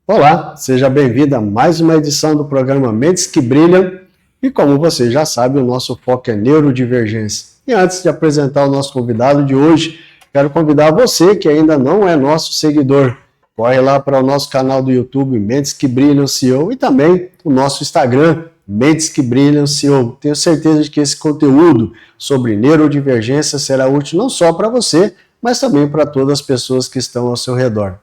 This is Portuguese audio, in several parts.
Olá, seja bem-vindo a mais uma edição do programa Mentes que Brilham. E como você já sabe, o nosso foco é neurodivergência. E antes de apresentar o nosso convidado de hoje, quero convidar você que ainda não é nosso seguidor. Corre lá para o nosso canal do YouTube, Mentes que Brilham CEO, e também o nosso Instagram, Mentes que Brilham CEO. Tenho certeza de que esse conteúdo sobre neurodivergência será útil não só para você, mas também para todas as pessoas que estão ao seu redor.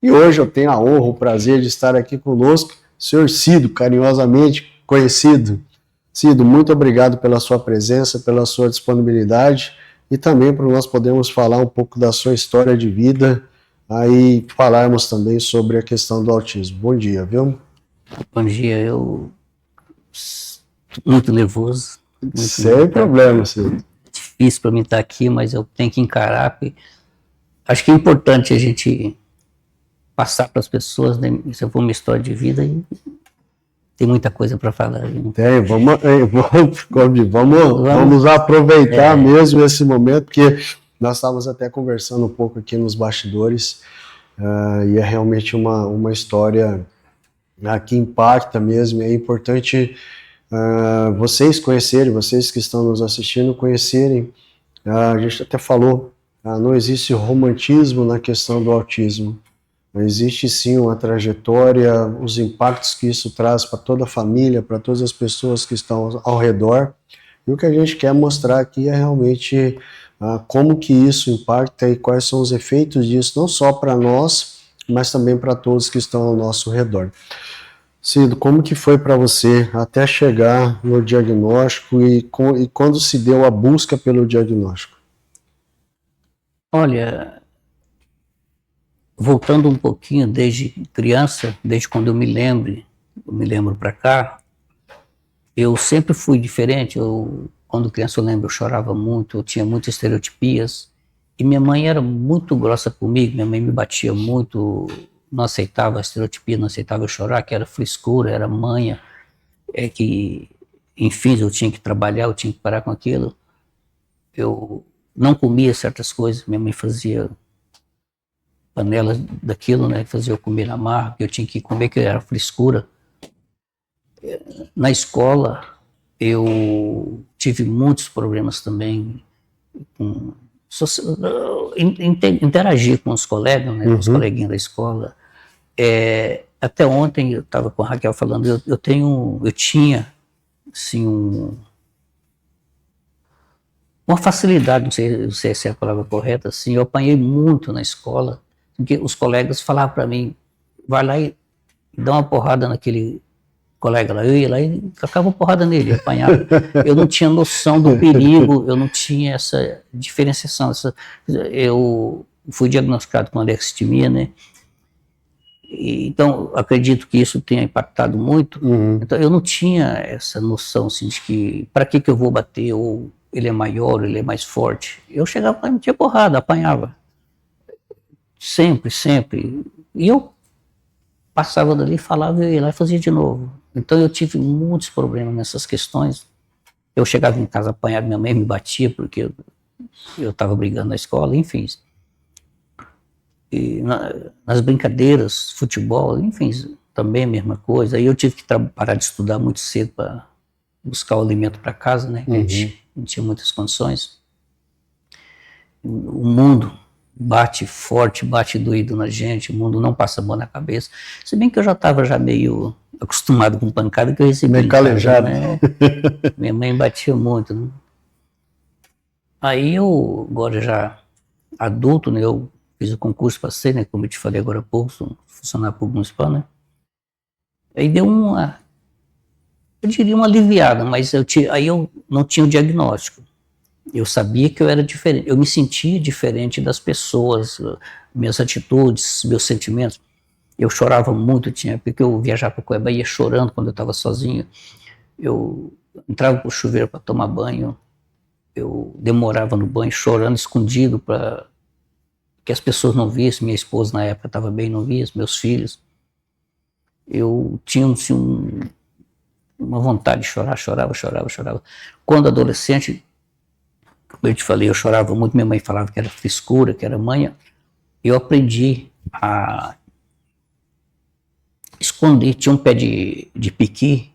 E hoje eu tenho a honra, o prazer de estar aqui conosco, o senhor Cido, carinhosamente conhecido. Cido, muito obrigado pela sua presença, pela sua disponibilidade e também para nós podermos falar um pouco da sua história de vida e falarmos também sobre a questão do autismo. Bom dia, viu? Bom dia, eu muito nervoso. Sem problema, Cido. Difícil para mim estar aqui, mas eu tenho que encarar, porque acho que é importante a gente passar para as pessoas, né? Isso foi uma história de vida e tem muita coisa para falar. Tem, vamos aproveitar mesmo esse momento, porque nós estávamos até conversando um pouco aqui nos bastidores, e é realmente uma história que impacta mesmo. É importante vocês conhecerem, vocês que estão nos assistindo, conhecerem. A gente até falou, não existe romantismo na questão do autismo. Existe sim uma trajetória, os impactos que isso traz para toda a família, para todas as pessoas que estão ao redor. E o que a gente quer mostrar aqui é realmente como que isso impacta e quais são os efeitos disso, não só para nós, mas também para todos que estão ao nosso redor. Cido, como que foi para você até chegar no diagnóstico e quando se deu a busca pelo diagnóstico? Olha, voltando um pouquinho desde criança, desde quando eu me lembro para cá, eu sempre fui diferente. Quando criança eu lembro, eu chorava muito, eu tinha muitas estereotipias, e minha mãe era muito grossa comigo, minha mãe me batia muito, não aceitava a estereotipia, não aceitava eu chorar, que era frescura, era manha, que, enfim, eu tinha que trabalhar, eu tinha que parar com aquilo. Eu não comia certas coisas, minha mãe fazia panelas daquilo, né, fazia eu comer na marra, que eu tinha que comer, que era frescura. Na escola, eu tive muitos problemas também com interagir com os colegas, né, com os coleguinhas da escola. Até ontem eu estava com a Raquel falando, eu tinha assim, uma facilidade, não sei se é a palavra correta, assim, eu apanhei muito na escola, porque os colegas falavam para mim, vai lá e dá uma porrada naquele colega lá. Eu ia lá e tacava porrada nele, apanhava. Eu não tinha noção do perigo, eu não tinha essa diferenciação. Eu fui diagnosticado com alexithymia, né? Então, acredito que isso tenha impactado muito. Então, eu não tinha essa noção, assim, de que para que eu vou bater, ou ele é maior, ele é mais forte. Eu chegava lá e metia porrada, apanhava. Sempre, sempre. E eu passava dali, falava, eu ia lá e fazia de novo. Então eu tive muitos problemas nessas questões. Eu chegava em casa apanhado, minha mãe me batia porque eu estava brigando na escola, enfim. E nas brincadeiras, futebol, enfim, também a mesma coisa. Aí eu tive que parar de estudar muito cedo para buscar o alimento para casa, né? A gente não tinha muitas condições. O mundo bate forte, bate doído na gente, o mundo não passa a mão na cabeça. Se bem que eu já estava meio acostumado com pancada que eu recebi. Meio calejado. Né? Minha mãe batia muito. Né? Aí eu, agora já adulto, né, eu fiz o concurso, passei, né, como eu te falei agora há pouco, funcionário público municipal, né? Aí deu eu diria uma aliviada, mas aí eu não tinha o diagnóstico. Eu sabia que eu era diferente, eu me sentia diferente das pessoas, minhas atitudes, meus sentimentos. Eu chorava muito, porque eu viajava para Cuiabá e ia chorando quando eu estava sozinho. Eu entrava para o chuveiro para tomar banho, eu demorava no banho chorando escondido para que as pessoas não vissem. Minha esposa na época estava bem, não via, meus filhos. Eu tinha assim, uma vontade de chorar, chorava. Quando adolescente, como eu te falei, eu chorava muito, minha mãe falava que era frescura, que era manha. Eu aprendi a escondi, tinha um pé de piqui,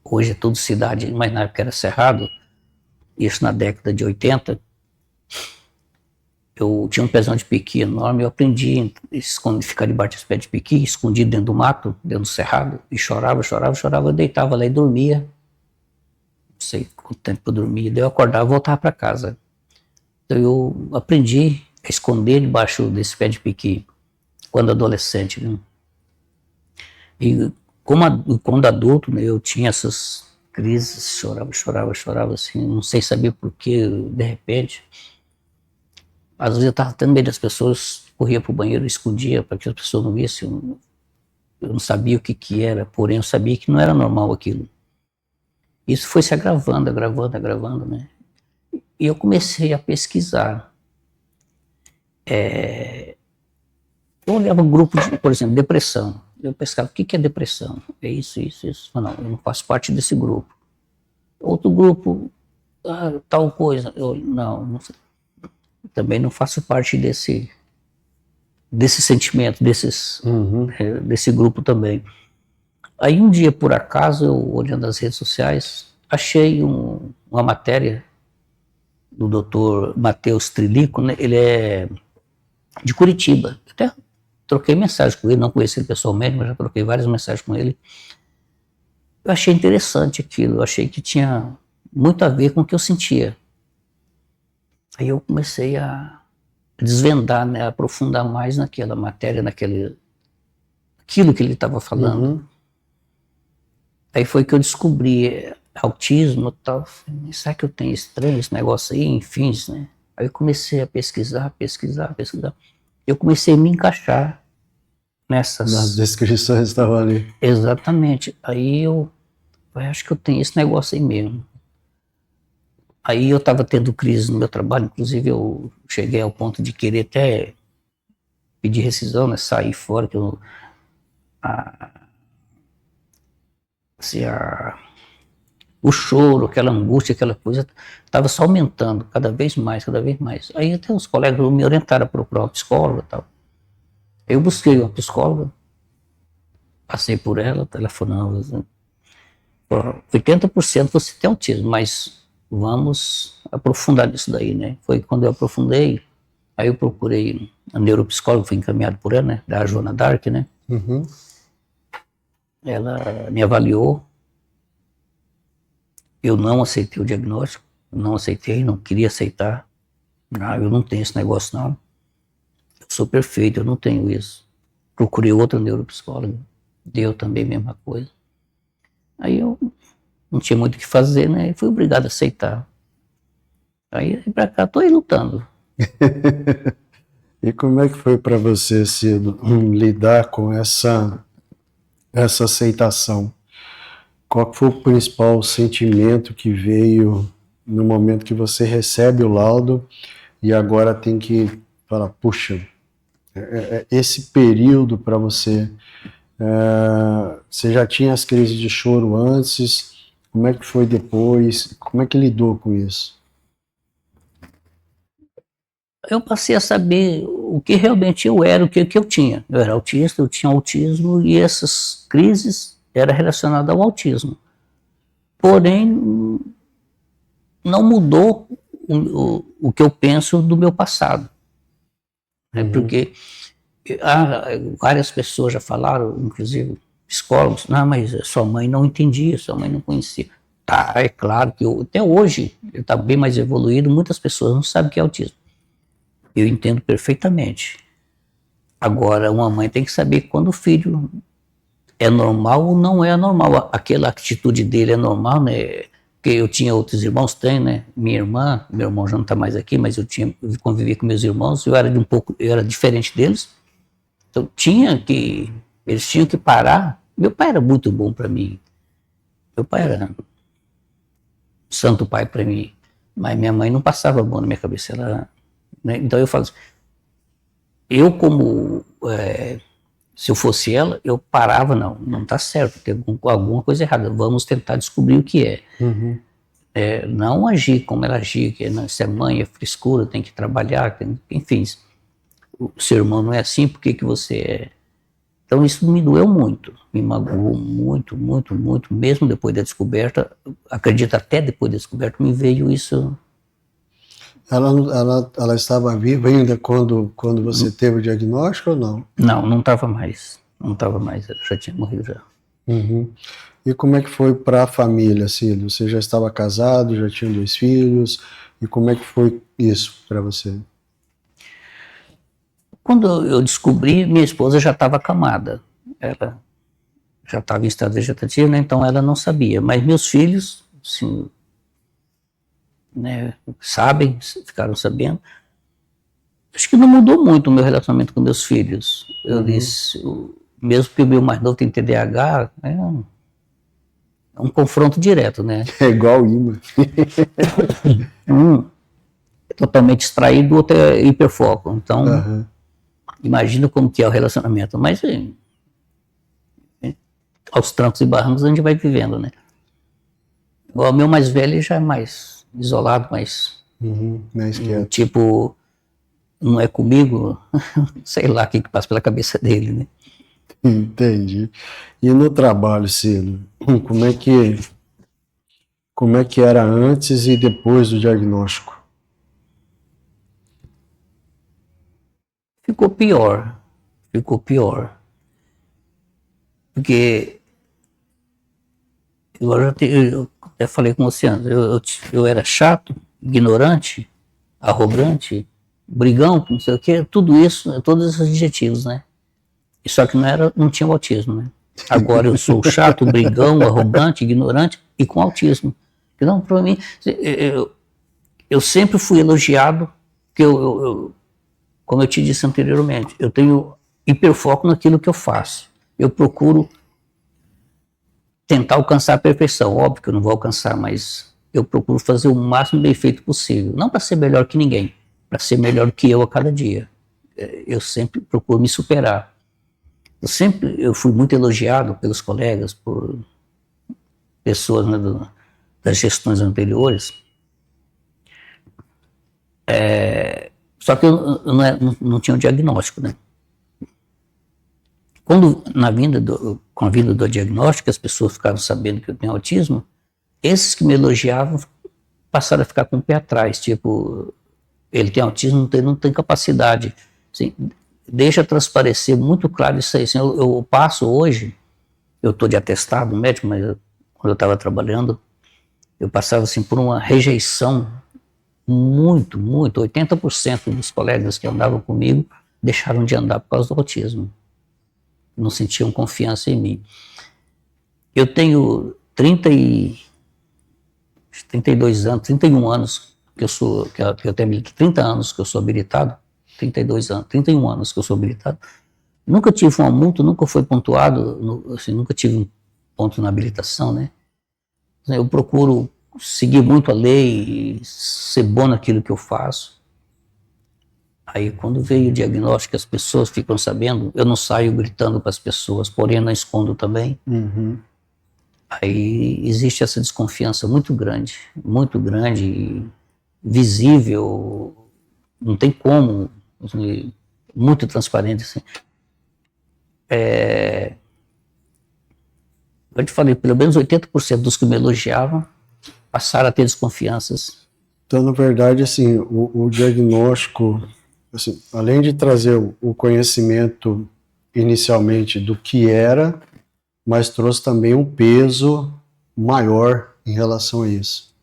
hoje é tudo cidade, mas na época era cerrado, isso na década de 80, eu tinha um pezão de piqui enorme, eu aprendi a ficar debaixo desse pé de piqui, escondido dentro do mato, dentro do cerrado, e chorava, eu deitava lá e dormia, não sei quanto tempo eu dormia, daí eu acordava e voltava para casa. Então eu aprendi a esconder debaixo desse pé de piqui, quando adolescente, né? E quando adulto, né, eu tinha essas crises, chorava, assim, não sei saber porquê, de repente. Às vezes eu estava tendo medo das pessoas, corria para o banheiro, escondia para que as pessoas não vissem. Eu não sabia o que era, porém eu sabia que não era normal aquilo. Isso foi se agravando, né? E eu comecei a pesquisar. Eu olhava um grupo de, por exemplo, depressão. Eu pescava, o que é depressão? É isso. Não, eu não faço parte desse grupo. Outro grupo, tal coisa. Não sei. Também não faço parte desse sentimento, desse grupo também. Aí um dia, por acaso, eu olhando as redes sociais, achei uma matéria do Dr. Matheus Trilico, né? Ele é de Curitiba. Até troquei mensagem com ele, não conheci ele pessoalmente, mas já troquei várias mensagens com ele. Eu achei interessante aquilo, eu achei que tinha muito a ver com o que eu sentia. Aí eu comecei a desvendar, né, a aprofundar mais naquela matéria, aquilo que ele estava falando. Uhum. Aí foi que eu descobri autismo e tal. Será que eu tenho estranho esse negócio aí? Enfim, né? Aí eu comecei a pesquisar. Eu comecei a me encaixar nessas... Nas descrições estavam ali. Exatamente. Aí eu acho que eu tenho esse negócio aí mesmo. Aí eu estava tendo crise no meu trabalho, inclusive eu cheguei ao ponto de querer até pedir rescisão, né, sair fora, que o choro, aquela angústia, aquela coisa, estava só aumentando cada vez mais. Aí até os colegas me orientaram a procurar uma psicóloga e tal. Eu busquei uma psicóloga, passei por ela, telefonando, 80% você tem autismo, mas vamos aprofundar nisso daí, né? Foi quando eu aprofundei, aí eu procurei a neuropsicóloga, fui encaminhado por ela, né? Da Joana Dark, né? Uhum. Ela me avaliou, eu não aceitei o diagnóstico, não queria aceitar. Eu não tenho esse negócio não, eu sou perfeito, eu não tenho isso. Procurei outra neuropsicóloga, deu também a mesma coisa. Aí eu não tinha muito o que fazer, né? E fui obrigado a aceitar. Aí pra cá, tô aí lutando. E como é que foi para você, Cido, lidar com essa aceitação? Qual foi o principal sentimento que veio no momento que você recebe o laudo e agora tem que falar, puxa, esse período para você, você já tinha as crises de choro antes, como é que foi depois, como é que lidou com isso? Eu passei a saber o que realmente eu era, o que eu tinha. Eu era autista, eu tinha autismo e essas crises eram relacionadas ao autismo. Porém, não mudou o que eu penso do meu passado. Né? Porque várias pessoas já falaram, inclusive psicólogos, não, mas sua mãe não entendia, sua mãe não conhecia. Tá, é claro que até hoje, ele está bem mais evoluído, muitas pessoas não sabem o que é autismo. Eu entendo perfeitamente. Agora, uma mãe tem que saber quando o filho é normal ou não é normal. Aquela atitude dele é normal, né? Porque eu tinha outros irmãos, né? Minha irmã, meu irmão já não está mais aqui, mas eu convivia com meus irmãos, eu era diferente deles. Então eles tinham que parar. Meu pai era muito bom para mim. Meu pai era santo pai para mim. Mas minha mãe não passava a mão na minha cabeça. Né? Então eu falo assim, se eu fosse ela, eu parava, não está certo, tem alguma coisa errada, vamos tentar descobrir o que é. Uhum. Não agir como ela agia, que se é mãe, é frescura, tem que trabalhar, enfim, o seu irmão não é assim, por que você é? Então isso me doeu muito, me magoou muito, muito, muito, mesmo depois da descoberta, acredito até depois da descoberta, me veio isso. Ela estava viva ainda quando você teve o diagnóstico ou não? Não estava mais, já tinha morrido já. Uhum. E como é que foi para a família, Cílio? Você já estava casado, já tinha 2 filhos, e como é que foi isso para você? Quando eu descobri, minha esposa já estava acamada, ela já estava em estado vegetativo, né? Então ela não sabia, mas meus filhos, assim, né, sabem, ficaram sabendo. Acho que não mudou muito o meu relacionamento com meus filhos. Eu disse, mesmo que o meu mais novo tem TDAH, é um confronto direto, né? É igual o imã. Um é totalmente distraído, o outro é hiperfoco. Então, imagina como que é o relacionamento. Mas aos trancos e barrancos a gente vai vivendo, né? O meu mais velho já é mais isolado, mais Mais quieto. tipo, não é comigo, sei lá o que passa pela cabeça dele, né? Entendi. E no trabalho, Cílio, como é que era antes e depois do diagnóstico? Ficou pior. Porque eu até falei com você antes, eu era chato, ignorante, arrogante, brigão, não sei o quê, tudo isso, todos esses adjetivos, né? Só que não tinha autismo, né? Agora eu sou chato, brigão, arrogante, ignorante e com autismo. Então, para mim, eu sempre fui elogiado, que como eu te disse anteriormente, eu tenho hiperfoco naquilo que eu faço. Eu procuro tentar alcançar a perfeição. Óbvio que eu não vou alcançar, mas eu procuro fazer o máximo bem feito possível. Não para ser melhor que ninguém, para ser melhor que eu a cada dia. Eu sempre procuro me superar. Eu fui muito elogiado pelos colegas, por pessoas, né, das gestões anteriores. Só que eu não tinha um diagnóstico, né? Com a vinda do diagnóstico, as pessoas ficaram sabendo que eu tenho autismo, esses que me elogiavam passaram a ficar com o pé atrás, tipo, ele tem autismo, não tem capacidade. Assim, deixa transparecer muito claro isso aí. Assim, eu passo hoje, eu estou de atestado médico, mas quando eu estava trabalhando, eu passava assim, por uma rejeição muito, 80% dos colegas que andavam comigo deixaram de andar por causa do autismo. Não sentiam confiança em mim. Eu tenho 32 anos, 31 anos que eu tenho 30 anos que eu sou habilitado, 32 anos, 31 anos que eu sou habilitado. Nunca tive uma multa, nunca foi pontuado, assim, nunca tive um ponto na habilitação, né? Eu procuro seguir muito a lei, ser bom naquilo que eu faço. Aí quando veio o diagnóstico, as pessoas ficam sabendo, eu não saio gritando para as pessoas, porém eu não escondo também. Aí existe essa desconfiança muito grande, visível, não tem como, assim, muito transparente. Assim. Eu te falei, pelo menos 80% dos que me elogiavam passaram a ter desconfianças. Então, na verdade, assim, o diagnóstico, assim, além de trazer o conhecimento inicialmente do que era, mas trouxe também um peso maior em relação a isso.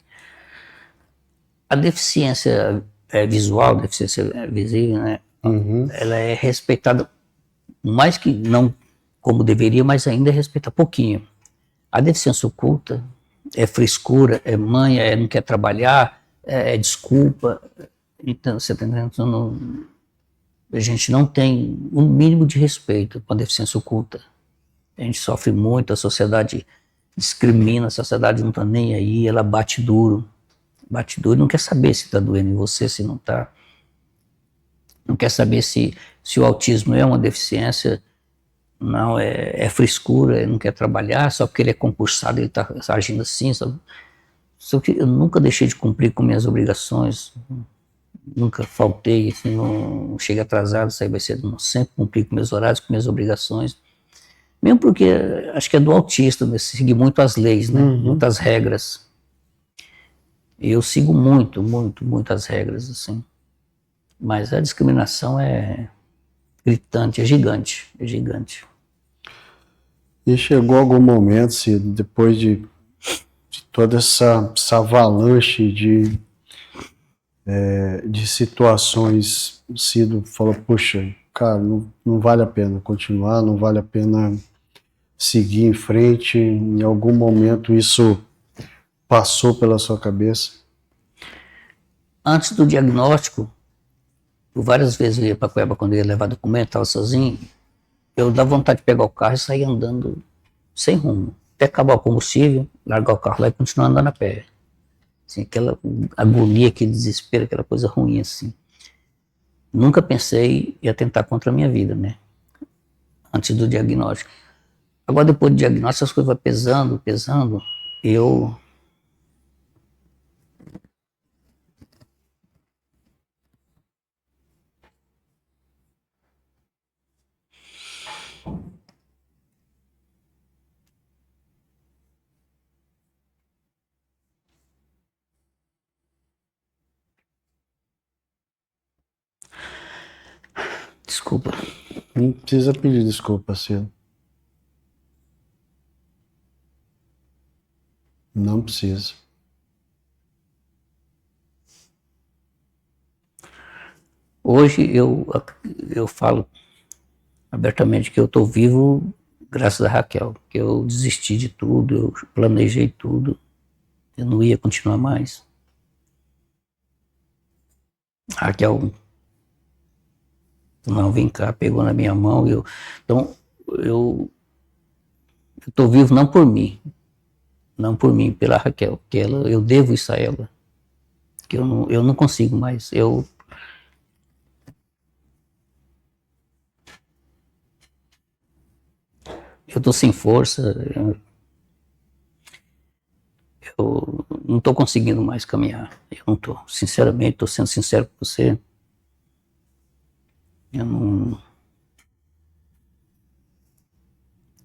A deficiência visual, deficiência visível, né? Ela é respeitada, mais que não como deveria, mas ainda é respeitada pouquinho. A deficiência oculta é frescura, é manha, não quer trabalhar, é desculpa. Então, você tá entendendo? Então, a gente não tem um mínimo de respeito com a deficiência oculta. A gente sofre muito, a sociedade discrimina, a sociedade não está nem aí, ela bate duro e não quer saber se está doendo em você, se não está. Não quer saber se o autismo é uma deficiência, não, é frescura, ele não quer trabalhar, só porque ele é concursado, ele está agindo assim. Só que eu nunca deixei de cumprir com minhas obrigações, nunca faltei, assim, não cheguei atrasado, isso aí vai ser, sempre cumpri com meus horários, com minhas obrigações. Mesmo porque acho que é do autista, né? Seguir muito as leis, né? Muitas regras. Eu sigo muito as regras, assim. Mas a discriminação é gritante, é gigante, é gigante. E chegou algum momento, Cido, depois de toda essa avalanche de situações, Cido falou, puxa, cara, não vale a pena continuar, não vale a pena seguir em frente. Em algum momento isso passou pela sua cabeça? Antes do diagnóstico, por várias vezes eu ia para Cuiabá quando eu ia levar documento, estava sozinho, eu dava vontade de pegar o carro e sair andando sem rumo. Até acabar o combustível, largar o carro lá e continuar andando a pé. Assim, aquela agonia, aquele desespero, aquela coisa ruim assim. Nunca pensei em atentar contra a minha vida, né? Antes do diagnóstico. Agora, depois do diagnóstico, as coisas vão pesando. Eu desculpa. Não precisa pedir desculpa, Cido. Não precisa. Hoje eu falo abertamente que eu estou vivo graças a Raquel, que eu desisti de tudo, eu planejei tudo, eu não ia continuar mais. A Raquel, não, vem cá, pegou na minha mão, então eu estou vivo não por mim, pela Raquel, que eu devo isso a ela, que eu não consigo mais, eu estou sem força, eu não estou conseguindo mais caminhar. Eu não estou. Sinceramente, estou sendo sincero com você. Eu não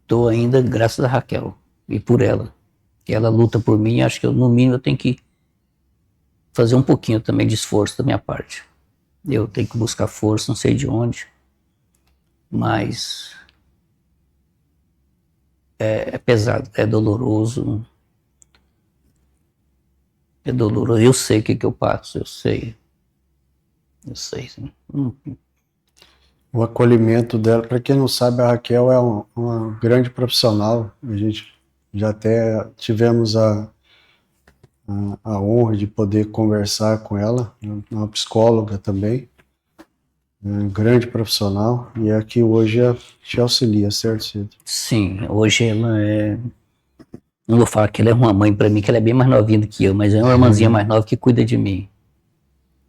estou ainda, graças a Raquel e por ela. Que ela luta por mim. Acho que no mínimo eu tenho que fazer um pouquinho também de esforço da minha parte. Eu tenho que buscar força, não sei de onde. Mas é pesado, é doloroso. É doloroso. Eu sei o que eu passo, eu sei. Eu sei, sim. O acolhimento dela, para quem não sabe, a Raquel é uma grande profissional. A gente já até tivemos a honra de poder conversar com ela, uma psicóloga também, um grande profissional, e é que hoje te auxilia, certo, Cido? Sim, hoje ela é. Não vou falar que ela é uma mãe para mim, que ela é bem mais novinha do que eu, mas é uma irmãzinha mais nova que cuida de mim.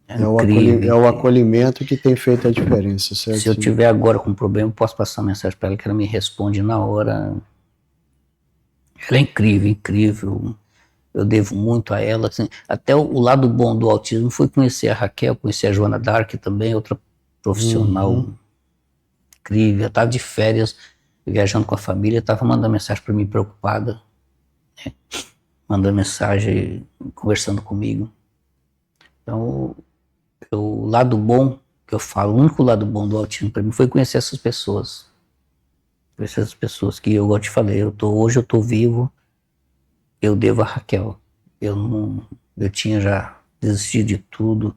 É incrível. É o acolhimento que tem feito a diferença, certo? Se eu tiver agora com problema, eu posso passar uma mensagem para ela que ela me responde na hora. Ela é incrível, incrível. Eu devo muito a ela. Assim, até o lado bom do autismo foi conhecer a Raquel, conhecer a Joana Dark também, outra profissional incrível. Eu estava de férias, viajando com a família, estava mandando mensagem para mim preocupada, né? Mandando mensagem, conversando comigo. Então, o lado bom que eu falo, o único lado bom do autismo para mim foi conhecer essas pessoas. Conhecer essas pessoas que, igual eu te falei, hoje eu tô vivo, eu devo a Raquel. Eu tinha já desistido de tudo,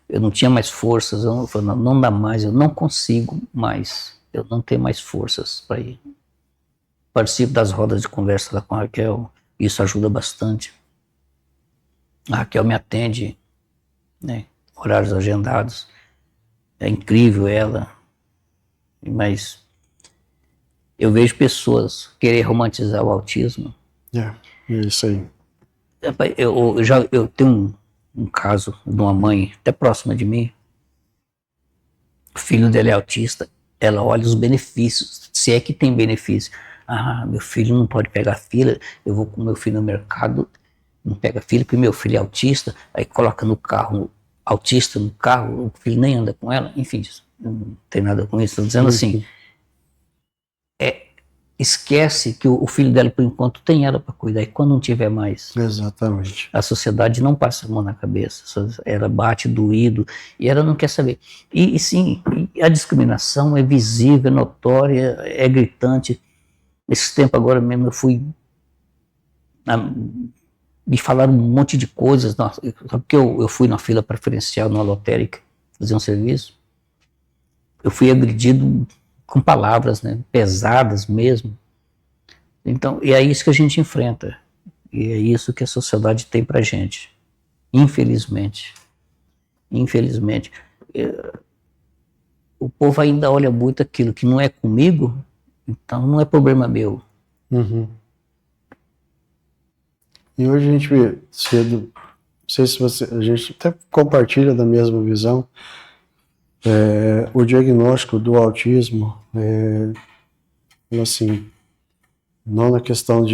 eu não tinha mais forças, eu falei, não dá mais, eu não consigo mais, eu não tenho mais forças para ir. Participo das rodas de conversa lá com a Raquel, isso ajuda bastante. A Raquel me atende, né, horários agendados, é incrível ela, mas eu vejo pessoas querer romantizar o autismo. É isso aí. Eu tenho um caso de uma mãe até próxima de mim, o filho dela é autista, ela olha os benefícios, se é que tem benefício. Ah, meu filho não pode pegar fila, eu vou com meu filho no mercado, não pega fila porque meu filho é autista, aí coloca no carro, autista no carro, o filho nem anda com ela, enfim, não tem nada com isso, estou dizendo assim, esquece que o filho dela, por enquanto, tem ela para cuidar, e quando não tiver mais, Exatamente. a sociedade não passa a mão na cabeça, ela bate doído, e ela não quer saber. E sim, a discriminação é visível, é notória, é gritante. Esse tempo agora mesmo eu fui, me falaram um monte de coisas, porque eu fui na fila preferencial, na lotérica, fazer um serviço, eu fui agredido com palavras, né, pesadas mesmo. Então, e é isso que a gente enfrenta. E é isso que a sociedade tem pra gente. Infelizmente. Infelizmente. O povo ainda olha muito aquilo que não é comigo, então não é problema meu. Uhum. E hoje a gente vê cedo, não sei se a gente até compartilha da mesma visão, o diagnóstico do autismo, assim, não na questão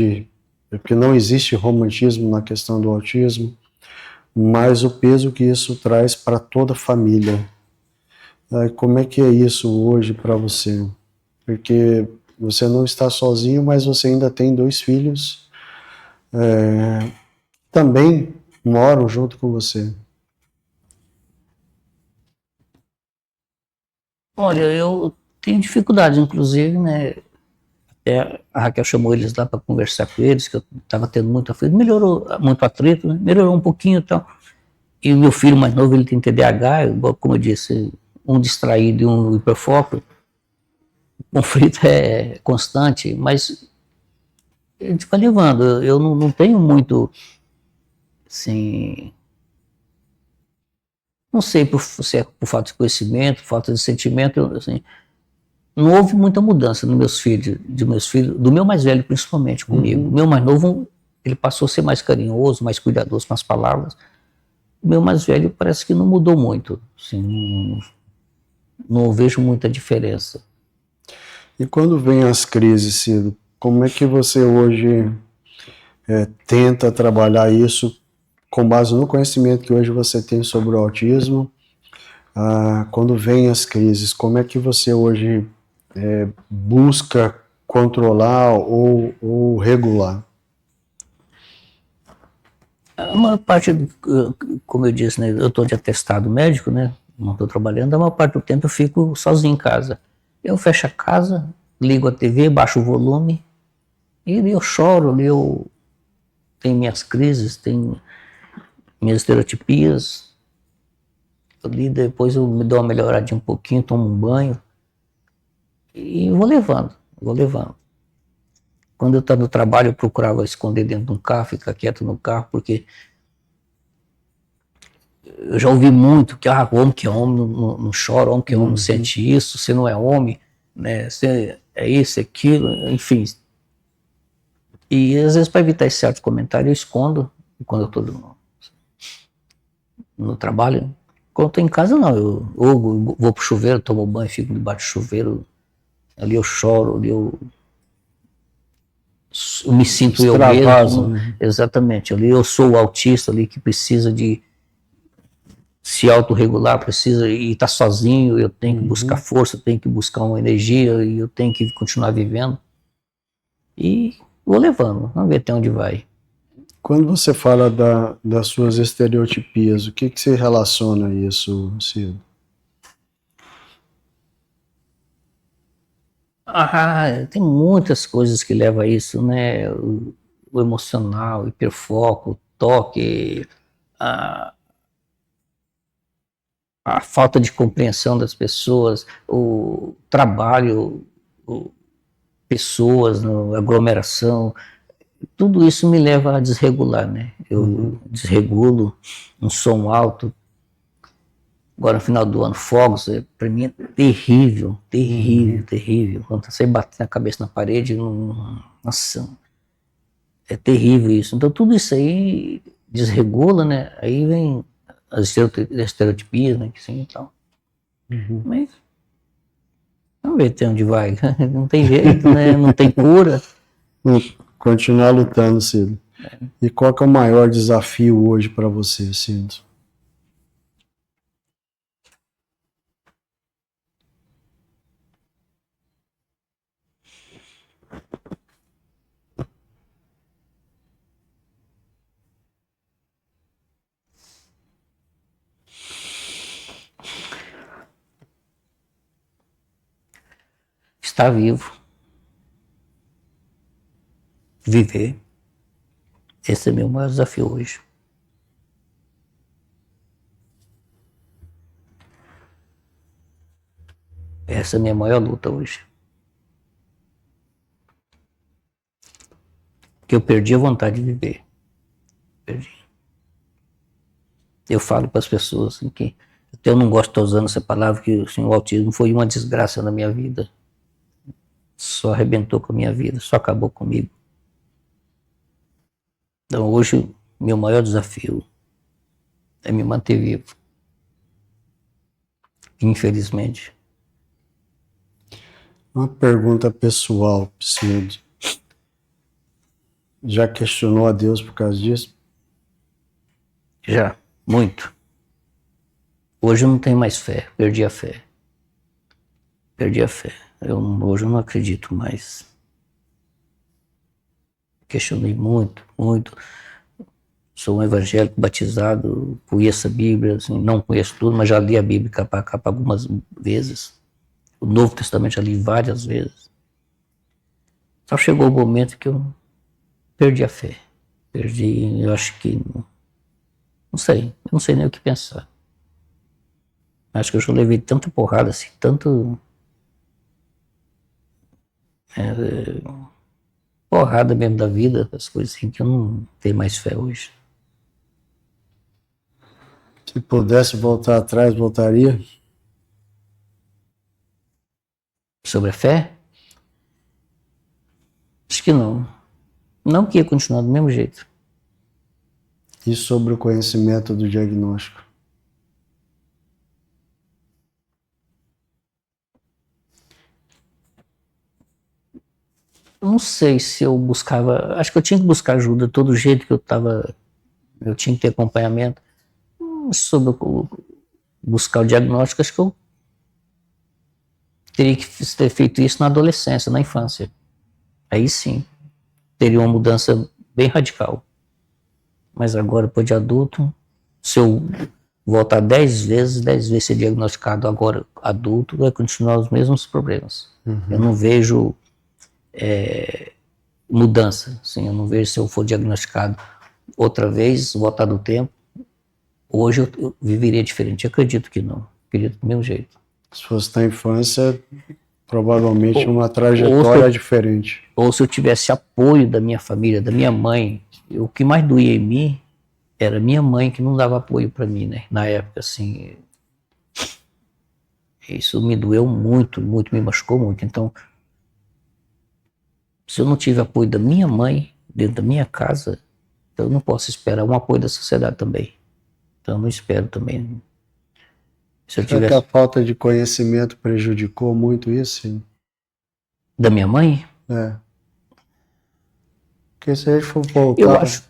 porque não existe romantismo na questão do autismo, mas o peso que isso traz para toda a família. Como é que é isso hoje para você? Porque você não está sozinho, mas você ainda tem 2 filhos, também moram junto com você. Olha, eu tenho dificuldades, inclusive, né? Até a Raquel chamou eles lá para conversar com eles, que eu estava tendo muito atrito. Melhorou muito atrito, né? Melhorou um pouquinho e tal. E o meu filho mais novo, ele tem TDAH, como eu disse, um distraído e um hiperfoco. O conflito é constante, mas a gente vai levando. Eu não tenho muito, assim, não sei se é por falta de conhecimento, falta de sentimento, assim, não houve muita mudança nos meus filhos, do meu mais velho principalmente comigo. O meu mais novo, ele passou a ser mais carinhoso, mais cuidadoso com as palavras. O meu mais velho parece que não mudou muito, assim, não vejo muita diferença. E quando vem as crises, Cido, como é que você hoje tenta trabalhar isso com base no conhecimento que hoje você tem sobre o autismo? Quando vem as crises, como é que você hoje busca controlar ou regular? A maior parte, como eu disse, né, eu estou de atestado médico, né, não estou trabalhando, a maior parte do tempo eu fico sozinho em casa. Eu fecho a casa, ligo a TV, baixo o volume, e eu choro, eu tenho minhas crises, tenho minhas estereotipias, ali depois eu me dou uma melhoradinha um pouquinho, tomo um banho, e vou levando, vou levando. Quando eu estava no trabalho, eu procurava esconder dentro de um carro, ficar quieto no carro, porque eu já ouvi muito que homem que é homem não chora, homem que é homem não sente isso, você não é homem, né? Você é isso, é aquilo, enfim. E às vezes, para evitar esse certo comentário, eu escondo quando eu estou no trabalho. Quando eu estou em casa, não. Eu vou pro chuveiro, tomo banho, fico debaixo do chuveiro, ali eu choro, ali eu me sinto eu mesmo. Né? Exatamente. Ali eu sou o autista ali que precisa de se autorregular, precisa e estar sozinho, eu tenho que buscar força, eu tenho que buscar uma energia e eu tenho que continuar vivendo. E vou levando, vamos ver até onde vai. Quando você fala das suas estereotipias, o que você relaciona a isso, Cido? Tem muitas coisas que levam a isso, né? O emocional, o hiperfoco, o toque, a, a falta de compreensão das pessoas, o trabalho, pessoas, aglomeração, tudo isso me leva a desregular, né? Eu desregulo, um som alto. Agora no final do ano, fogos, para mim é terrível, terrível, terrível. Quando você bater a cabeça na parede, nossa, é terrível isso. Então tudo isso aí desregula, né? Aí vem as estereotipias, né? Que sim e tal. Mas vamos ver até onde vai. Não tem jeito, né? Não tem cura. Continuar lutando, Cido. E qual que é o maior desafio hoje para você, Cido? Estar vivo. Viver. Esse é meu maior desafio hoje. Essa é a minha maior luta hoje. Porque eu perdi a vontade de viver. Perdi. Eu falo para as pessoas assim, que até eu não gosto de estar usando essa palavra, que assim, o autismo foi uma desgraça na minha vida. Só arrebentou com a minha vida, só acabou comigo. Então hoje, meu maior desafio é me manter vivo. Infelizmente. Uma pergunta pessoal, Pseudo. Já questionou a Deus por causa disso? Já, muito. Hoje eu não tenho mais fé, perdi a fé. Perdi a fé. Hoje eu não acredito mais. Questionei muito, muito. Sou um evangélico batizado, conheço a Bíblia, assim, não conheço tudo, mas já li a Bíblia capa a capa algumas vezes. O Novo Testamento já li várias vezes. Só chegou o momento que eu perdi a fé. Perdi, eu acho que... eu não sei nem o que pensar. Acho que eu já levei tanta porrada, assim, tanto... porrada mesmo da vida, as coisas assim, que eu não tenho mais fé hoje. Se pudesse voltar atrás, voltaria? Sobre a fé? Acho que não. Não que ia continuar do mesmo jeito. E sobre o conhecimento do diagnóstico? Não sei se eu buscava... Acho que eu tinha que buscar ajuda de todo jeito que eu estava... Eu tinha que ter acompanhamento. Sobre buscar o diagnóstico, acho que eu teria que ter feito isso na adolescência, na infância. Aí sim, teria uma mudança bem radical. Mas agora, depois de adulto, se eu voltar 10 vezes ser diagnosticado agora adulto, vai continuar os mesmos problemas. Eu não vejo mudança, assim, eu não vejo se eu for diagnosticado outra vez, voltar do tempo. Hoje eu viveria diferente, eu acredito que não, acredito do mesmo jeito. Se fosse na infância, provavelmente uma trajetória diferente. Ou se eu tivesse apoio da minha família, da minha mãe. O que mais doía em mim era minha mãe, que não dava apoio para mim, né? Na época, assim, isso me doeu muito, muito, me machucou muito. Então, se eu não tive apoio da minha mãe dentro da minha casa, então eu não posso esperar um apoio da sociedade também. Então eu não espero também. Se eu Será tivesse... que a falta de conhecimento prejudicou muito isso? Sim? Da minha mãe? É. Porque se a gente for voltar... Eu acho...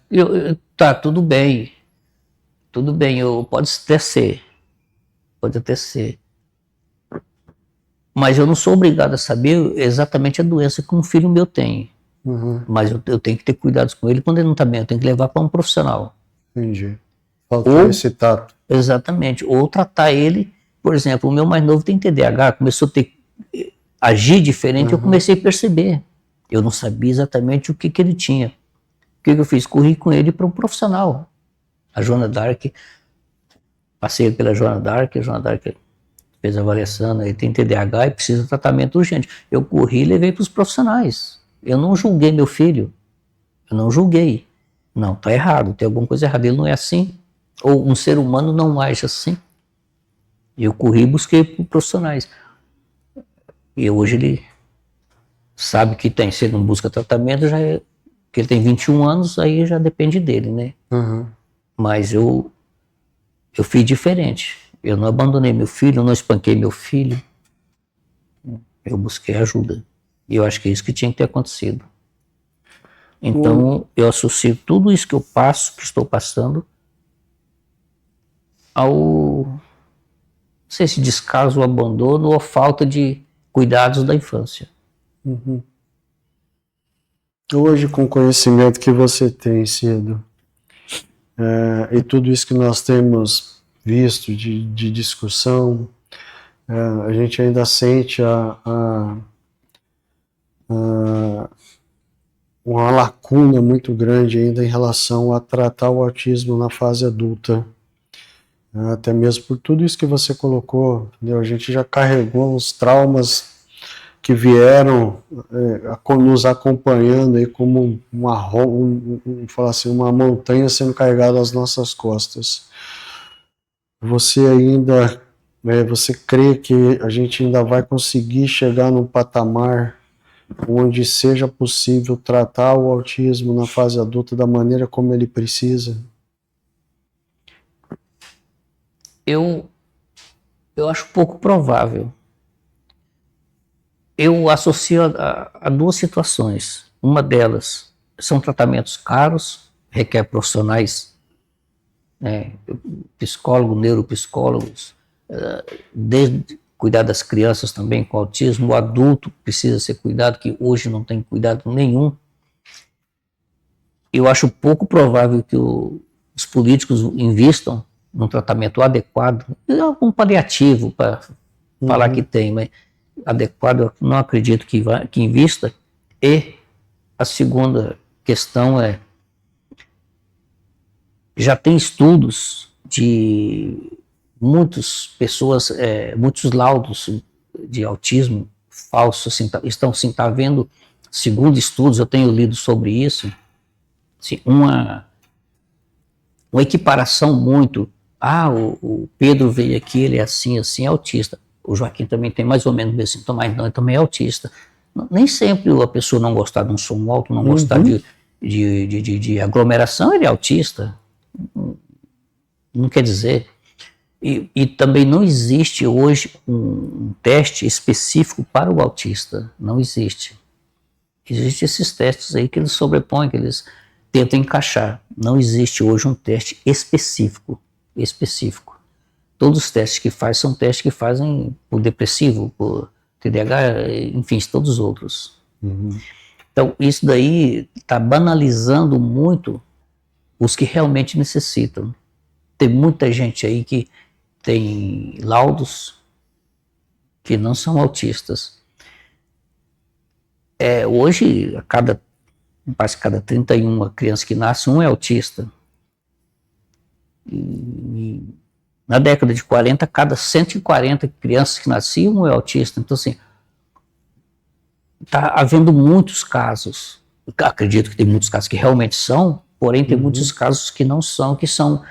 tá, tudo bem. Tudo bem, pode até ser. Pode até ser. Mas eu não sou obrigado a saber exatamente a doença que um filho meu tem. Mas eu tenho que ter cuidados com ele quando ele não está bem. Eu tenho que levar para um profissional. Entendi. Faltou esse tato. Exatamente. Ou tratar ele, por exemplo, o meu mais novo tem TDAH, começou a agir diferente, eu comecei a perceber. Eu não sabia exatamente o que ele tinha. O que eu fiz? Corri com ele para um profissional. A Joana Dark, passei pela Joana Dark, a Joana Dark fez a avaliação, ele tem TDAH e precisa de tratamento urgente. Eu corri e levei para os profissionais. Eu não julguei meu filho. Eu não julguei. Não, tá errado, tem alguma coisa errada. Ele não é assim. Ou um ser humano não age assim. Eu corri e busquei profissionais. E hoje ele sabe que tem, se ele não busca tratamento, já é, que ele tem 21 anos, aí já depende dele, né? Mas eu fiz diferente. Eu não abandonei meu filho, eu não espanquei meu filho. Eu busquei ajuda. E eu acho que é isso que tinha que ter acontecido. Então, eu associo tudo isso que eu passo, que estou passando, ao, não sei se descaso, abandono ou falta de cuidados da infância. Hoje, com o conhecimento que você tem, Cido, e tudo isso que nós temos visto de discussão, a gente ainda sente uma lacuna muito grande ainda em relação a tratar o autismo na fase adulta. Até mesmo por tudo isso que você colocou, entendeu? A gente já carregou os traumas que vieram nos acompanhando aí como falar assim, uma montanha sendo carregada às nossas costas. Você ainda, você crê que a gente ainda vai conseguir chegar num patamar onde seja possível tratar o autismo na fase adulta da maneira como ele precisa? Eu acho pouco provável. Eu associo a duas situações. Uma delas são tratamentos caros, requer profissionais, psicólogos, neuropsicólogos, desde cuidar das crianças também com autismo, o adulto precisa ser cuidado, que hoje não tem cuidado nenhum. Eu acho pouco provável que os políticos invistam num tratamento adequado, um paliativo para falar que tem, mas adequado eu não acredito que invista. E a segunda questão é, já tem estudos de muitas pessoas, muitos laudos de autismo falsos, estão sim, está havendo, segundo estudos, eu tenho lido sobre isso, assim, uma equiparação muito, o Pedro veio aqui, ele é assim, é autista, o Joaquim também tem mais ou menos o mesmo sintoma, mas não, ele também é autista. Nem sempre a pessoa não gostar de um som alto, não gostar de aglomeração, ele é autista, não quer dizer. E também não existe hoje um teste específico para o autista, não existe. Existem esses testes aí que eles sobrepõem, que eles tentam encaixar. Não existe hoje um teste específico. Todos os testes que faz são testes que fazem por depressivo, por TDAH, enfim, todos os outros. Então, isso daí está banalizando muito os que realmente necessitam. Tem muita gente aí que tem laudos que não são autistas. Hoje, parece que cada 31 crianças que nasce, um é autista. E na década de 40, cada 140 crianças que nasciam, um é autista. Então, assim, está havendo muitos casos. Eu acredito que tem muitos casos que realmente são, porém tem muitos casos que não são, que são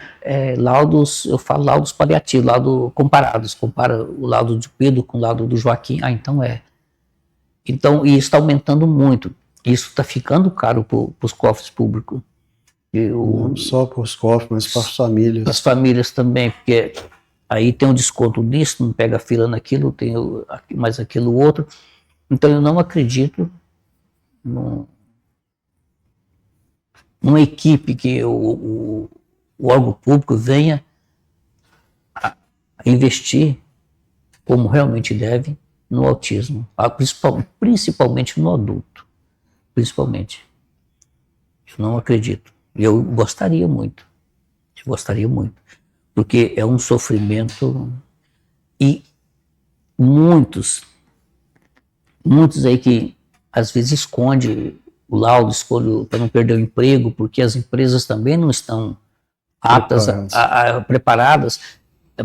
laudos, eu falo laudos paliativos, laudos comparados, compara o laudo de Pedro com o laudo do Joaquim, então Então, e isso está aumentando muito, isso está ficando caro para os cofres públicos. Não só para os cofres, mas para as famílias. Para as famílias também, porque aí tem um desconto nisso, não pega fila naquilo, tem mais aquilo outro. Então eu não acredito numa equipe que o órgão público venha a investir como realmente deve no autismo, principalmente no adulto, principalmente. Eu não acredito. Eu gostaria muito, porque é um sofrimento e muitos aí que às vezes esconde o laudo, para não perder o emprego, porque as empresas também não estão aptas, preparadas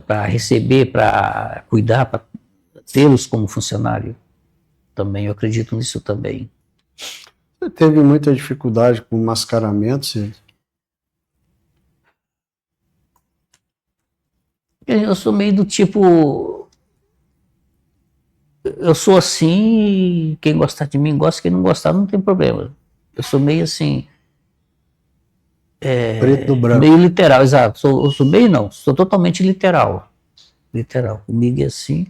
para receber, para cuidar, para tê-los como funcionário. Também, eu acredito nisso também. Você teve muita dificuldade com o mascaramento, Cid? Eu sou meio do tipo... Eu sou assim, quem gostar de mim gosta, quem não gostar não tem problema. Eu sou meio assim... preto do branco. Meio literal, exato. Eu sou meio não, sou totalmente literal. Literal. Comigo é assim...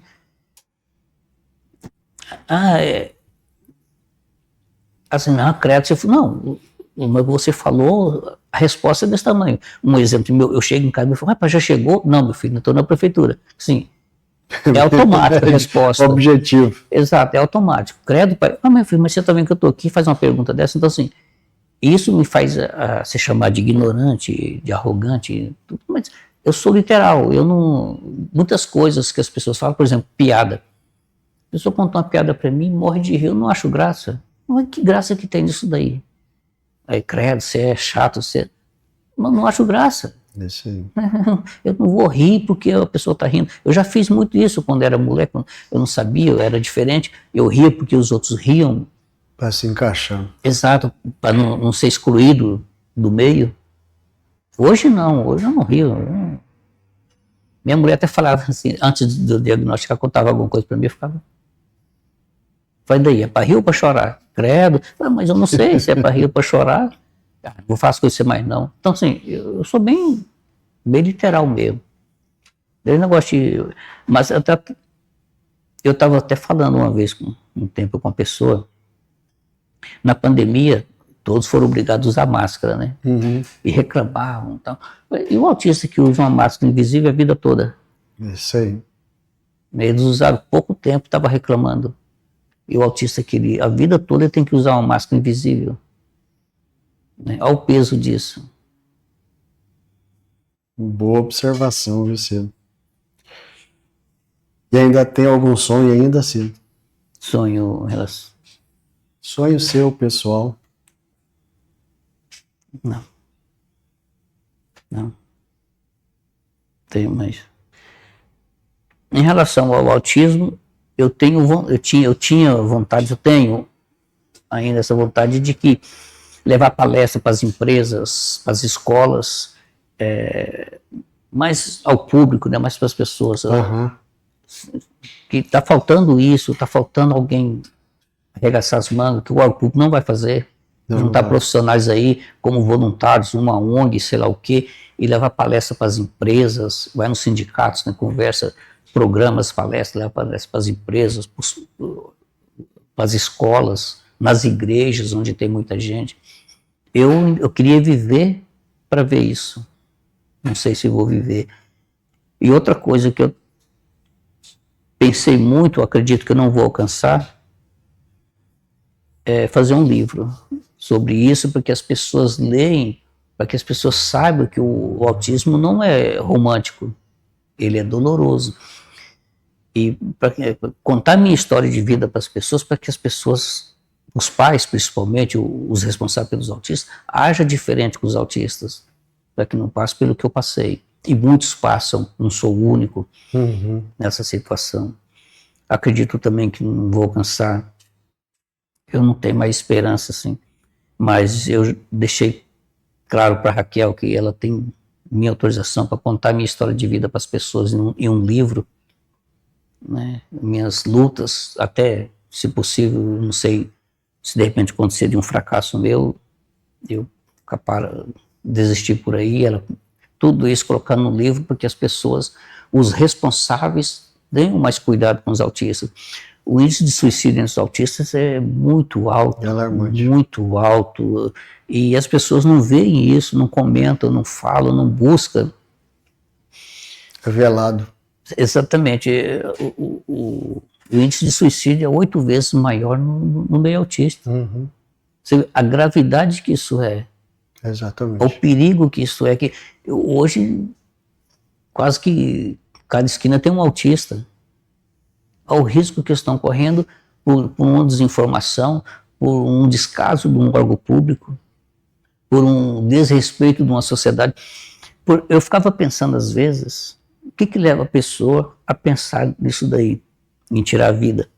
Assim, credo, você falou, não, mas você falou, a resposta é desse tamanho. Um exemplo, eu chego em casa e me falo, rapaz, já chegou? Não, meu filho, não estou na prefeitura. Sim, é automático a resposta. Objetivo. Exato, é automático. Credo, pai, meu filho, mas você também que eu estou aqui, faz uma pergunta dessa, então assim, isso me faz se chamar de ignorante, de arrogante, tudo, mas eu sou literal, eu não... Muitas coisas que as pessoas falam, por exemplo, piada. A pessoa conta uma piada para mim, morre de rir, eu não acho graça. Mas que graça que tem nisso daí? Aí, credo, você é chato, você... Mas não acho graça. Isso aí. Eu não vou rir porque a pessoa está rindo. Eu já fiz muito isso quando era moleque, eu não sabia, eu era diferente. Eu ria porque os outros riam. Para se encaixar. Exato, para não ser excluído do meio. Hoje não, hoje eu não rio. Minha mulher até falava assim, antes do diagnóstico, ela contava alguma coisa para mim, eu ficava... Vai daí, é para rir ou para chorar? Credo, mas eu não sei se é para rir ou para chorar. Não vou fazer com você mais não. Então assim, eu sou bem literal mesmo. Eu não gosto de... Mas eu estava até falando uma vez, um tempo com uma pessoa, na pandemia, todos foram obrigados a usar máscara, né? Uhum. E reclamavam. Então. E o autista que usa uma máscara invisível a vida toda? Isso aí. Eles usaram pouco tempo, estava reclamando. E o autista que a vida toda ele tem que usar uma máscara invisível. Né? Olha o peso disso. Boa observação, viu, Cido? E ainda tem algum sonho ainda, Cido? Sonho, elas... Sonho seu, pessoal? Não. Não. Tenho mais. Em relação ao autismo, eu tinha vontade, eu tenho ainda essa vontade de que levar palestra para as empresas, para as escolas, mais ao público, né, mais para as pessoas. Uhum. Que está faltando isso, está faltando alguém arregaçar as mangas, que o público não vai fazer. Juntar profissionais aí, como voluntários, uma ONG, sei lá o quê, e levar palestra para as empresas, vai nos sindicatos, né, conversa, programas, palestras, leva palestra para as empresas, para as escolas, nas igrejas, onde tem muita gente. Eu queria viver para ver isso. Não sei se vou viver. E outra coisa que eu pensei muito, acredito que eu não vou alcançar, é fazer um livro sobre isso, para que as pessoas leem, para que as pessoas saibam que o autismo não é romântico, ele é doloroso. E para contar minha história de vida para as pessoas, para que as pessoas, os pais principalmente, os responsáveis pelos autistas, haja diferente com os autistas, para que não passe pelo que eu passei. E muitos passam, não sou o único nessa situação. Acredito também que não vou alcançar, eu não tenho mais esperança, assim, mas eu deixei claro para a Raquel que ela tem minha autorização para contar minha história de vida para as pessoas em um livro, né? Minhas lutas, até, se possível, não sei se de repente acontecer de um fracasso meu, eu desistir por aí, tudo isso colocar no livro, porque as pessoas, os responsáveis, tenham mais cuidado com os autistas. O índice de suicídio entre os autistas é muito alto, alarmante. muito alto, e as pessoas não veem isso, não comentam, não falam, não buscam. É velado. Exatamente. O índice de suicídio é 8 vezes maior no meio autista. A gravidade que isso é. Exatamente. O perigo que isso é. Que hoje, quase que cada esquina tem um autista. Ao risco que estão correndo por uma desinformação, por um descaso de um órgão público, por um desrespeito de uma sociedade. Eu ficava pensando às vezes, o que leva a pessoa a pensar nisso daí, em tirar a vida?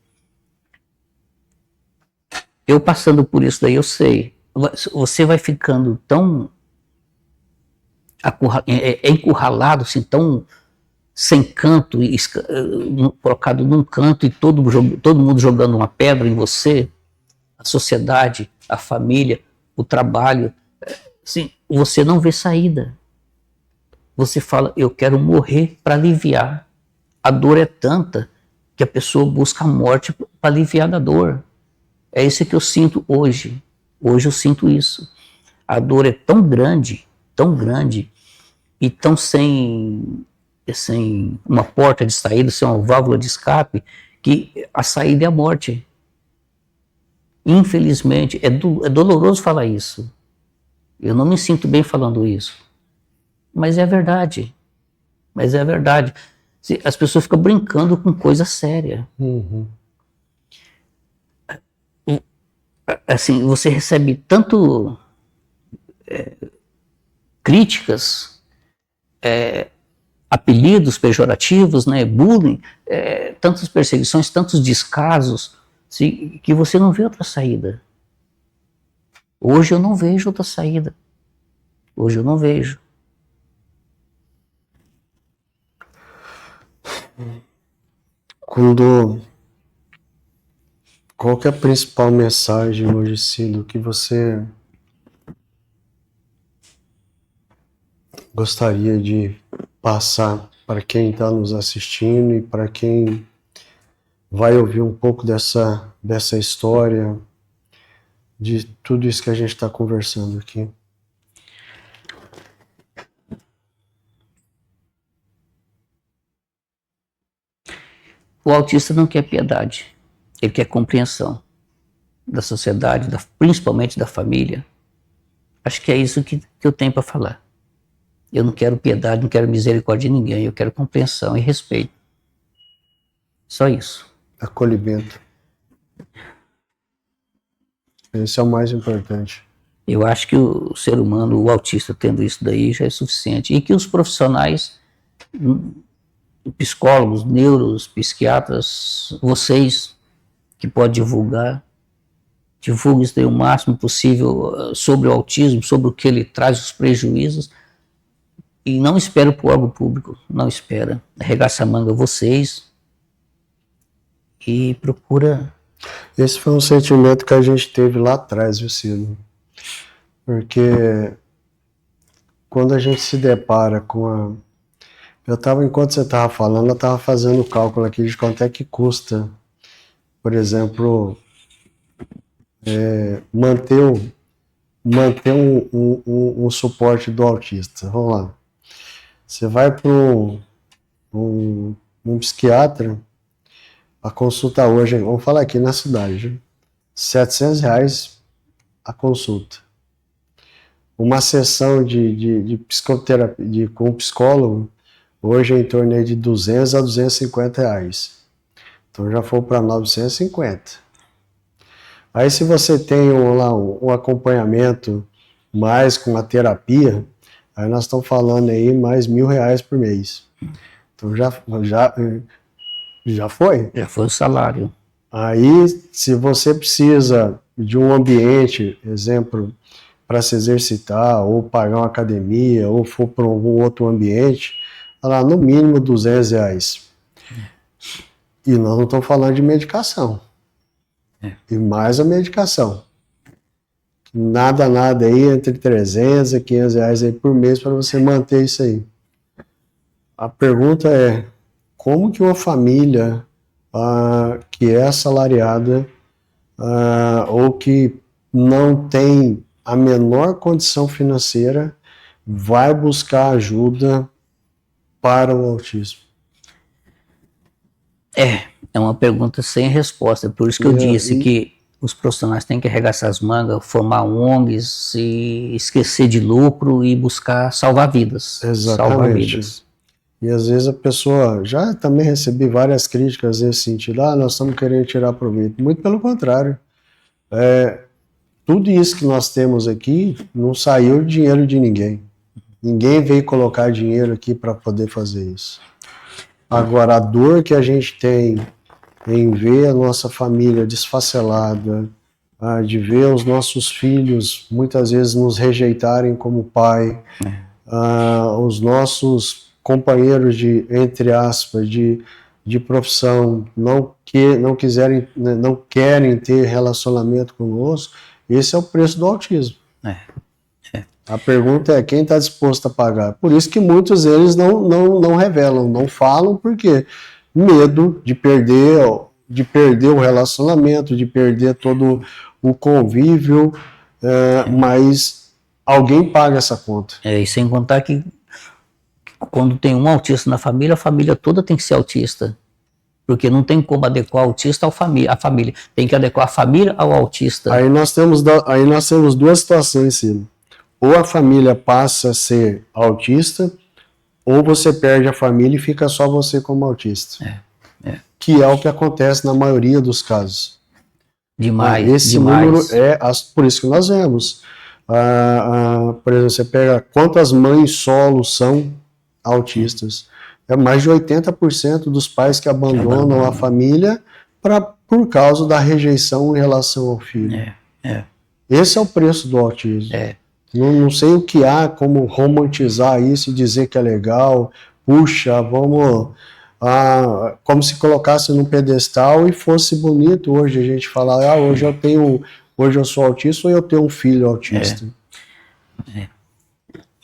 Eu passando por isso daí, eu sei, você vai ficando tão encurralado, assim, tão sem canto, colocado num canto e todo mundo jogando uma pedra em você, a sociedade, a família, o trabalho, assim, você não vê saída. Você fala, eu quero morrer para aliviar. A dor é tanta que a pessoa busca a morte para aliviar da dor. É isso que eu sinto hoje. Hoje eu sinto isso. A dor é tão grande e tão sem uma porta de saída, sem uma válvula de escape, que a saída é a morte. Infelizmente, é doloroso falar isso. Eu não me sinto bem falando isso. Mas é verdade. As pessoas ficam brincando com coisa séria. assim, você recebe tanto críticas, apelidos pejorativos, né, bullying, tantas perseguições, tantos descasos, assim, que você não vê outra saída. Hoje eu não vejo outra saída. Hoje eu não vejo. Qual que é a principal mensagem hoje, Ciro, que você gostaria de passar para quem está nos assistindo e para quem vai ouvir um pouco dessa história, de tudo isso que a gente está conversando aqui? O autista não quer piedade, ele quer compreensão da sociedade, principalmente da família. Acho que é isso que eu tenho para falar. Eu não quero piedade, não quero misericórdia de ninguém, eu quero compreensão e respeito. Só isso. Acolhimento. Esse é o mais importante. Eu acho que o ser humano, o autista tendo isso daí já é suficiente. E que os profissionais, psicólogos, neuros, psiquiatras, vocês que podem divulguem isso daí o máximo possível sobre o autismo, sobre o que ele traz, os prejuízos. E não espero para o órgão público, não espera. Arregaça a manga vocês e procura. Esse foi um sentimento que a gente teve lá atrás, viu, Ciro? Porque quando a gente se depara com a... enquanto você estava falando, eu estava fazendo o cálculo aqui de quanto é que custa, por exemplo, manter um suporte do autista. Vamos lá. Você vai para um psiquiatra, a consulta hoje, vamos falar aqui na cidade, R$700 a consulta. Uma sessão de psicoterapia com um psicólogo, hoje é em torno de R$200 a R$250. Então já foi para 950. Aí se você tem um acompanhamento mais com a terapia, aí nós estamos falando aí mais R$1.000 por mês. Então já foi? Já foi o salário. Aí se você precisa de um ambiente, exemplo, para se exercitar, ou pagar uma academia, ou for para algum outro ambiente, lá no mínimo R$200. E nós não estamos falando de medicação. E mais a medicação. Nada aí entre R$300 e R$500 aí por mês para você manter isso aí. A pergunta é, como que uma família que é assalariada ou que não tem a menor condição financeira vai buscar ajuda para o autismo? É uma pergunta sem resposta, por isso que eu disse que os profissionais têm que arregaçar as mangas, formar ONGs e esquecer de lucro e buscar salvar vidas. Exatamente. Salvar vidas. E às vezes a pessoa, já também recebi várias críticas nesse sentido, nós estamos querendo tirar proveito. Muito pelo contrário. Tudo isso que nós temos aqui não saiu dinheiro de ninguém. Ninguém veio colocar dinheiro aqui para poder fazer isso. Agora, a dor que a gente tem em ver a nossa família desfacelada, de ver os nossos filhos muitas vezes nos rejeitarem como pai, os nossos companheiros entre aspas, de profissão não querem ter relacionamento conosco, esse é o preço do autismo. A pergunta é quem está disposto a pagar. Por isso que muitos deles não revelam, não falam, porque medo de perder o relacionamento, de perder todo o convívio, mas alguém paga essa conta. E sem contar que quando tem um autista na família, a família toda tem que ser autista. Porque não tem como adequar o autista à família. Tem que adequar a família ao autista. Aí nós temos duas situações, Ciro. Ou a família passa a ser autista, ou você perde a família e fica só você como autista. Que é o que acontece na maioria dos casos. Demais, Esse demais. número por isso que nós vemos. Por exemplo, você pega quantas mães solo são autistas. É mais de 80% dos pais que abandonam a família por causa da rejeição em relação ao filho. Esse é o preço do autismo. Não sei o que há como romantizar isso e dizer que é legal. Puxa, vamos... como se colocasse num pedestal e fosse bonito hoje a gente falar, hoje eu sou autista ou eu tenho um filho autista.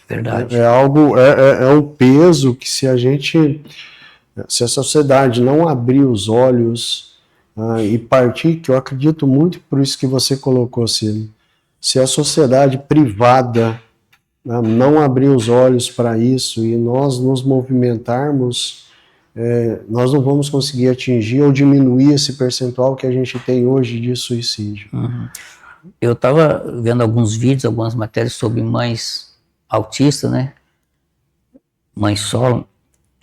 Verdade. É um peso que se a sociedade não abrir os olhos e partir, que eu acredito muito por isso que você colocou, Ciro, se a sociedade privada não abrir os olhos para isso e nós nos movimentarmos, nós não vamos conseguir atingir ou diminuir esse percentual que a gente tem hoje de suicídio. Eu estava vendo alguns vídeos, algumas matérias sobre mães autistas, né? Mães solo.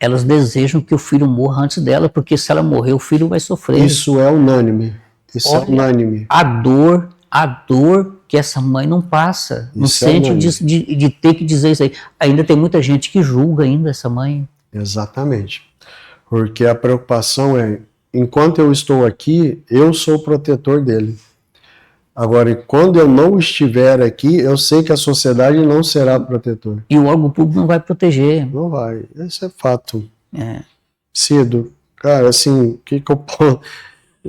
Elas desejam que o filho morra antes dela, porque se ela morrer, o filho vai sofrer. Isso é unânime. Isso é unânime. A dor que essa mãe não passa, não sente de ter que dizer isso aí. Ainda tem muita gente que julga ainda essa mãe. Exatamente. Porque a preocupação enquanto eu estou aqui, eu sou o protetor dele. Agora, quando eu não estiver aqui, eu sei que a sociedade não será protetor. E o órgão público não vai proteger. Não vai, esse é fato. Cido, cara, assim, o que eu posso...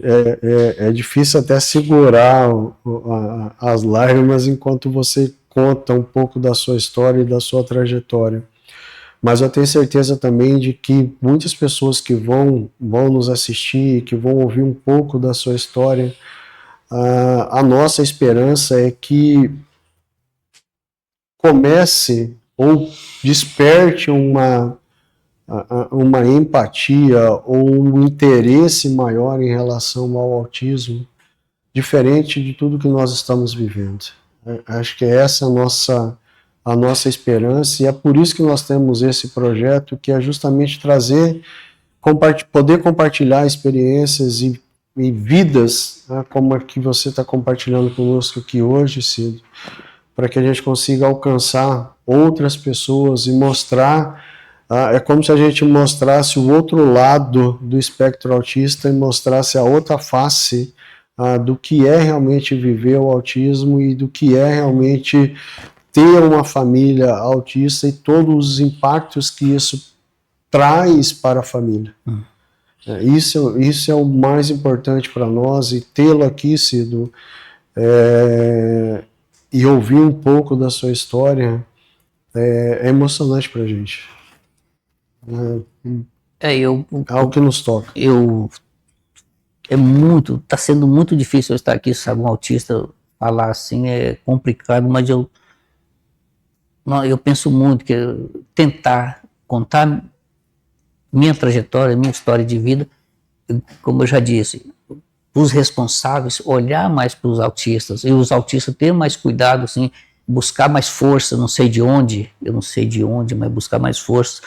É difícil até segurar as lágrimas enquanto você conta um pouco da sua história e da sua trajetória. Mas eu tenho certeza também de que muitas pessoas que vão nos assistir, que vão ouvir um pouco da sua história, a nossa esperança é que comece ou desperte uma empatia ou um interesse maior em relação ao autismo, diferente de tudo que nós estamos vivendo. Acho que essa é a nossa esperança, e é por isso que nós temos esse projeto, que é justamente poder compartilhar experiências e vidas, como a que você está compartilhando conosco aqui hoje, Cid, para que a gente consiga alcançar outras pessoas e mostrar. É como se a gente mostrasse o outro lado do espectro autista e mostrasse a outra face do que é realmente viver o autismo e do que é realmente ter uma família autista e todos os impactos que isso traz para a família. Isso é o mais importante para nós, e tê-lo aqui, Cido, e ouvir um pouco da sua história é emocionante para a gente. Algo que nos toca. Tá sendo muito difícil eu estar aqui, sabe, um autista falar assim é complicado, mas eu penso muito que tentar contar minha trajetória, minha história de vida, como eu já disse, os responsáveis olhar mais para os autistas, e os autistas ter mais cuidado, assim, buscar mais força, eu não sei de onde, mas buscar mais força,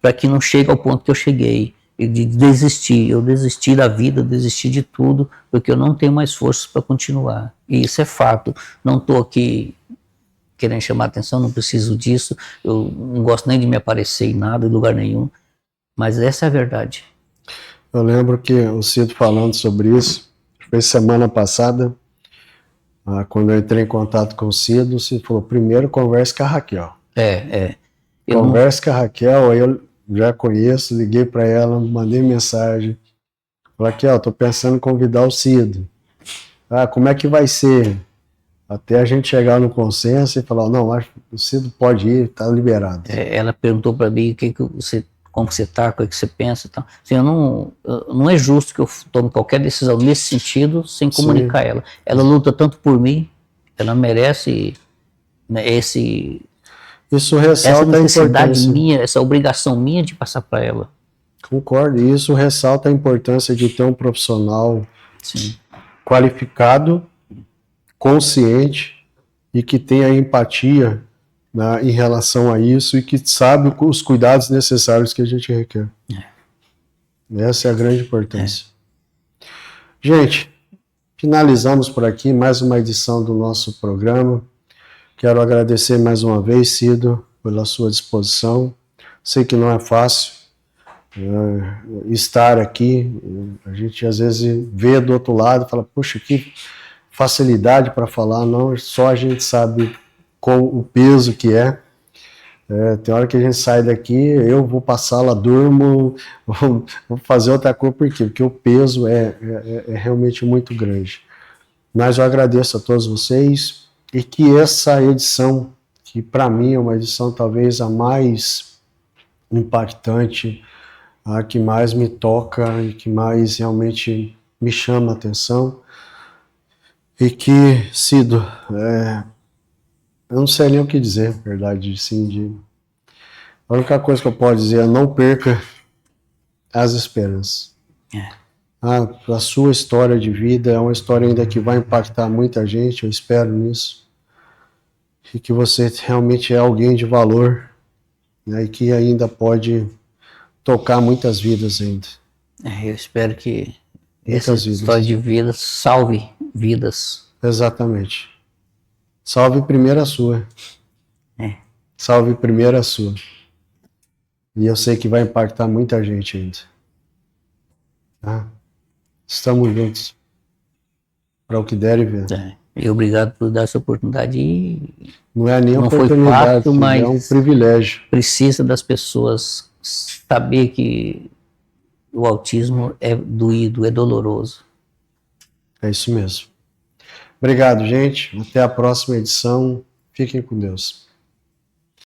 para que não chegue ao ponto que eu cheguei, de desistir. Eu desisti da vida, desisti de tudo, porque eu não tenho mais forças para continuar. E isso é fato. Não estou aqui querendo chamar atenção, não preciso disso, eu não gosto nem de me aparecer em nada, em lugar nenhum, mas essa é a verdade. Eu lembro que o Cito falando sobre isso, foi semana passada, quando eu entrei em contato com o Cito falou, primeiro converse com a Raquel. Converse com a Raquel, aí eu já conheço, liguei para ela, mandei mensagem, falei, Raquel, estou pensando em convidar o Cido. Como é que vai ser? Até a gente chegar no consenso e falar, não, acho que o Cido pode ir, está liberado. Ela perguntou para mim como você está, o que você pensa e tal. Assim, não é justo que eu tome qualquer decisão nesse sentido sem comunicar ela. Ela luta tanto por mim, ela merece, né, essa necessidade minha, essa obrigação minha de passar para ela. Concordo, e isso ressalta a importância de ter um profissional qualificado, consciente e que tenha empatia, né, em relação a isso e que sabe os cuidados necessários que a gente requer. Essa é a grande importância. Gente, finalizamos por aqui mais uma edição do nosso programa. Quero agradecer mais uma vez, Cido, pela sua disposição. Sei que não é fácil estar aqui. A gente às vezes vê do outro lado e fala, puxa, que facilidade para falar. Não, só a gente sabe com o peso que é. Tem hora que a gente sai daqui, eu vou para a sala, durmo, vou fazer outra coisa, por quê? Porque o peso é realmente muito grande. Mas eu agradeço a todos vocês, e que essa edição, que para mim é uma edição talvez a mais impactante, a que mais me toca e que mais realmente me chama a atenção, e que, Cido, eu não sei nem o que dizer, na verdade, sim, a única coisa que eu posso dizer é não perca as esperanças. A sua história de vida é uma história ainda que vai impactar muita gente, eu espero nisso, e que você realmente é alguém de valor, né, e que ainda pode tocar muitas vidas ainda. Eu espero que Muitas essa história de vida salve vidas. Exatamente. Salve primeiro a sua. Salve primeiro a sua. E eu sei que vai impactar muita gente ainda. Tá? Estamos juntos. Para o que der e ver. E obrigado por dar essa oportunidade. Não é nem não oportunidade, foi fácil, mas é um privilégio. Precisa das pessoas saber que o autismo é doído, é doloroso. É isso mesmo. Obrigado, gente. Até a próxima edição. Fiquem com Deus.